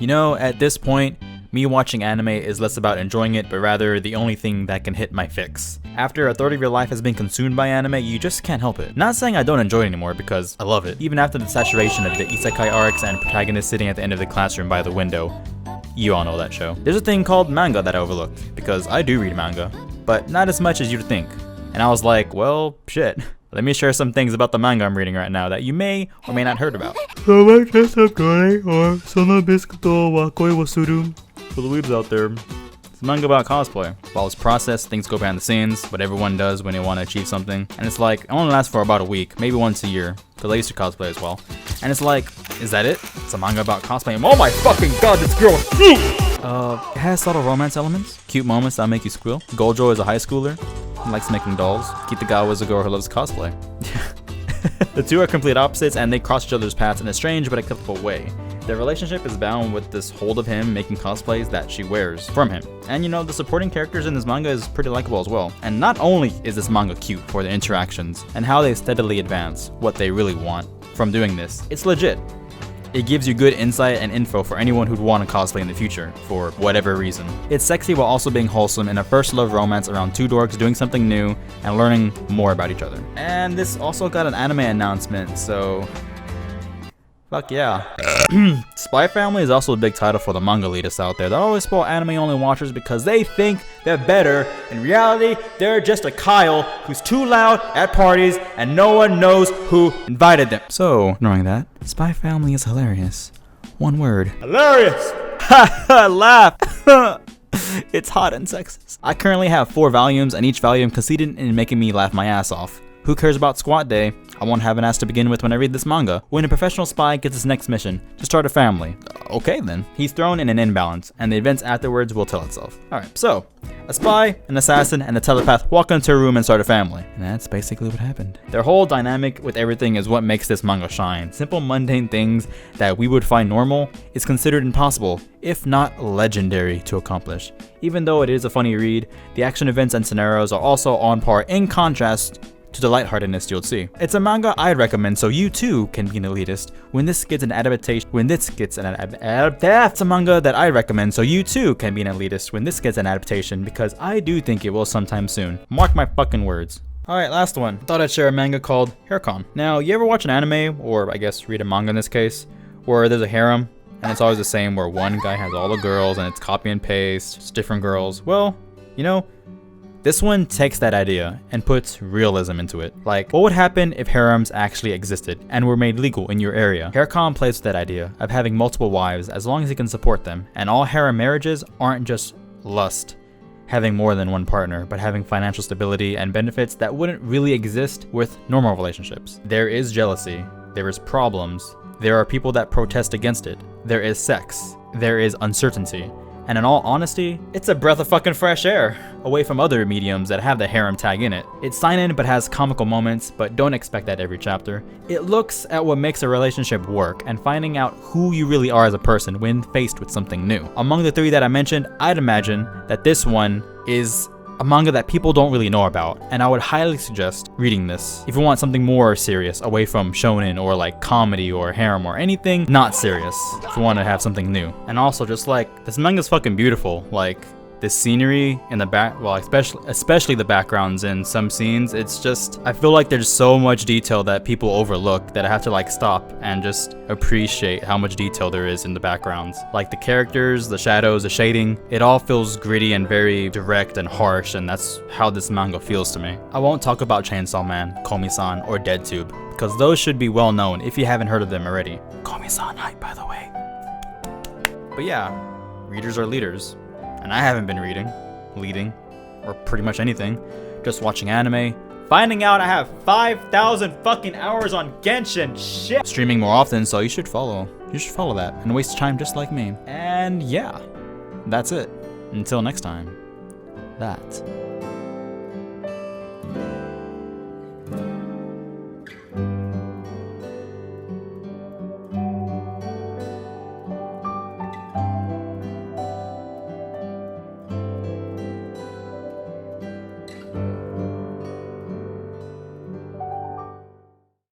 You know, at this point, me watching anime is less about enjoying it, but rather the only thing that can hit my fix. After a third of your life has been consumed by anime, you just can't help it. Not saying I don't enjoy it anymore, because I love it. Even after the saturation of the isekai arcs and protagonists sitting at the end of the classroom by the window. You all know that show. There's a thing called manga that I overlooked, because I do read manga, but not as much as you'd think. And I was like, well, shit. Let me share some things about the manga I'm reading right now that you may or may not heard about. For the weebs out there, it's a manga about cosplay. While it's processed, things go behind the scenes, what everyone does when they want to achieve something. And it's like, it only lasts for about a week, maybe once a year, because I used to cosplay as well. And it's like, is that it? It's a manga about cosplaying. Oh my fucking god, this girl! It has subtle romance elements, cute moments that'll make you squeal. Gojo is a high schooler. He likes making dolls. Kitagawa is a girl who loves cosplay. The two are complete opposites and they cross each other's paths in a strange but acceptable way. Their relationship is bound with this hold of him making cosplays that she wears from him. And you know, the supporting characters in this manga is pretty likable as well. And not only is this manga cute for the interactions and how they steadily advance what they really want from doing this, it's legit. It gives you good insight and info for anyone who'd want to cosplay in the future, for whatever reason. It's sexy while also being wholesome in a first love romance around two dorks doing something new and learning more about each other. And this also got an anime announcement, so fuck yeah. Spy Family is also a big title for the manga elitists out there that always spoil anime only watchers because they think they're better. In reality, they're just a Kyle who's too loud at parties and no one knows who invited them. So, knowing that, Spy Family is hilarious. One word. Hilarious! Ha ha, laugh! It's hot and sexist. I currently have 4 volumes and each volume conceded in making me laugh my ass off. Who cares about squat day? I won't have an ass to begin with when I read this manga. When a professional spy gets his next mission, to start a family. Okay then. He's thrown in an imbalance, and the events afterwards will tell itself. Alright, so, a spy, an assassin, and a telepath walk into a room and start a family. And that's basically what happened. Their whole dynamic with everything is what makes this manga shine. Simple mundane things that we would find normal is considered impossible, if not legendary to accomplish. Even though it is a funny read, the action events and scenarios are also on par in contrast to the lightheartedness you'll see. It's a manga I'd recommend so you too can be an elitist when this gets an adaptation. That's a manga that I recommend so you too can be an elitist when this gets an adaptation because I do think it will sometime soon. Mark my fucking words. Alright, last one. Thought I'd share a manga called Harekhan. Now, you ever watch an anime, or I guess read a manga in this case, where there's a harem and it's always the same where one guy has all the girls and it's copy and paste, just different girls? Well, you know, this one takes that idea and puts realism into it. Like, what would happen if harems actually existed and were made legal in your area? Harekhan plays with that idea of having multiple wives as long as he can support them. And all harem marriages aren't just lust, having more than one partner, but having financial stability and benefits that wouldn't really exist with normal relationships. There is jealousy, there is problems, there are people that protest against it, there is sex, there is uncertainty. And in all honesty, it's a breath of fucking fresh air, away from other mediums that have the harem tag in it. It's seinen but has comical moments, but don't expect that every chapter. It looks at what makes a relationship work and finding out who you really are as a person when faced with something new. Among the 3 that I mentioned, I'd imagine that this one is a manga that people don't really know about, and I would highly suggest reading this if you want something more serious away from shonen or like comedy or harem or anything not serious, if you want to have something new. And also, just like, this manga's fucking beautiful. Like, the scenery in the back, well, especially the backgrounds in some scenes, it's just, I feel like there's so much detail that people overlook that I have to like stop and just appreciate how much detail there is in the backgrounds. Like the characters, the shadows, the shading, it all feels gritty and very direct and harsh, and that's how this manga feels to me. I won't talk about Chainsaw Man, Komi-san, or DeadTube, because those should be well known if you haven't heard of them already. Komi-san hype, by the way. But yeah, readers are leaders. And I haven't been leading, or pretty much anything. Just watching anime, finding out I have 5,000 fucking hours on Genshin, shit! Streaming more often, so you should follow that, and waste time just like me. And yeah, that's it. Until next time, that